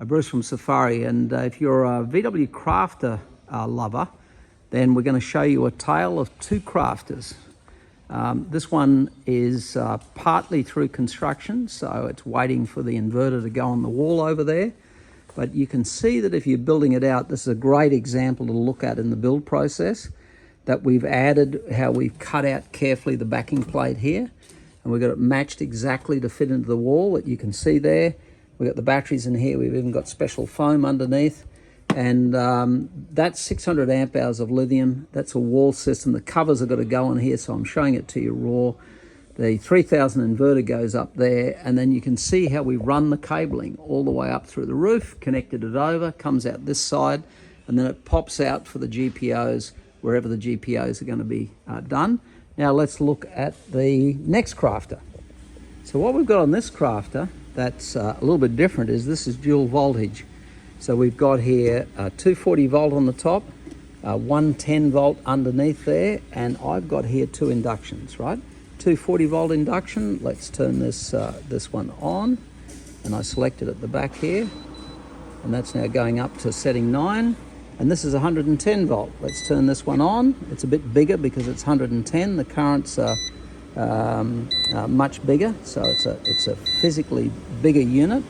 Bruce from Safiery, and if you're a VW crafter lover, then we're going to show you a tale of two crafters. This one is partly through construction, so it's waiting for the inverter to go on the wall over there. But you can see that if you're building it out, this is a great example to look at in the build process, that we've added how we've cut out carefully the backing plate here, and we've got it matched exactly to fit into the wall that you can see there. We've got the batteries in here. We've even got special foam underneath. And that's 600 amp hours of lithium. That's a wall system. The covers have got to go in here, so I'm showing it to you raw. The 3000 inverter goes up there, and then you can see how we run the cabling all the way up through the roof, connected it over, comes out this side, and then it pops out for the GPOs, wherever the GPOs are going to be done. Now let's look at the next crafter. So what we've got on this crafter that's a little bit different is this is dual voltage. So we've got here 240 volt on the top, 110 volt underneath there, and I've got here two inductions, right? 240 volt induction. Let's turn this one on, and I select it at the back here, and that's now going up to setting 9. And this is 110 volt. Let's turn this one on. It's a bit bigger because it's 110. The currents are much bigger, so it's a physically bigger unit,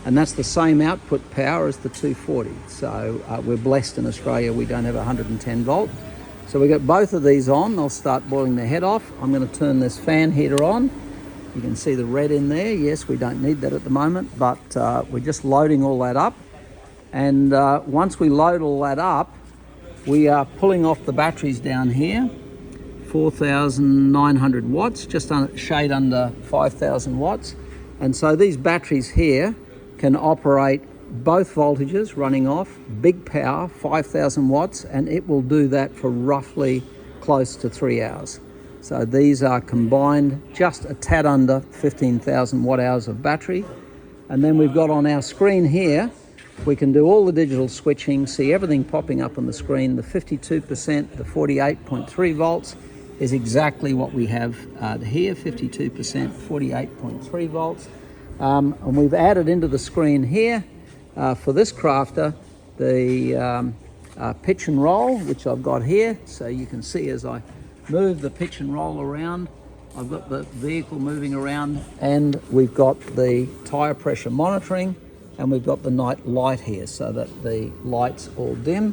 and that's the same output power as the 240. So we're blessed in Australia, we don't have 110 volt. So we got both of these on. They'll start boiling their head off. I'm going to turn this fan heater on. You can see the red in there. Yes, we don't need that at the moment, but we're just loading all that up. And once we load all that up, we are pulling off the batteries down here. 4,900 watts, just shade under 5,000 watts. And so these batteries here can operate both voltages running off, big power, 5,000 watts, and it will do that for roughly close to 3 hours. So these are combined just a tad under 15,000 watt hours of battery. And then we've got on our screen here, we can do all the digital switching, see everything popping up on the screen. The 52%, the 48.3 volts is exactly what we have here, 52%, 48.3 volts. And we've added into the screen here for this crafter the pitch and roll, which I've got here. So you can see as I move the pitch and roll around, I've got the vehicle moving around, and we've got the tire pressure monitoring, and we've got the night light here so that the lights all dim.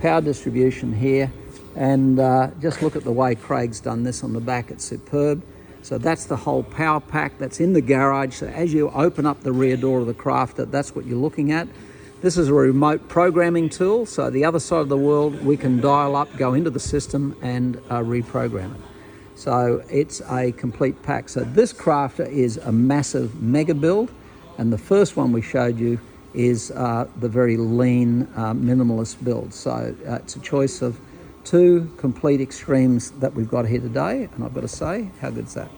Power distribution here. And just look at the way Craig's done this on the back, it's superb. So that's the whole power pack that's in the garage. So as you open up the rear door of the crafter, that's what you're looking at. This is a remote programming tool, so the other side of the world we can dial up, go into the system and reprogram it. So it's a complete pack. So this crafter is a massive mega build, and the first one we showed you is the very lean minimalist build. So it's a choice of two complete extremes that we've got here today, and I've got to say, how good's that?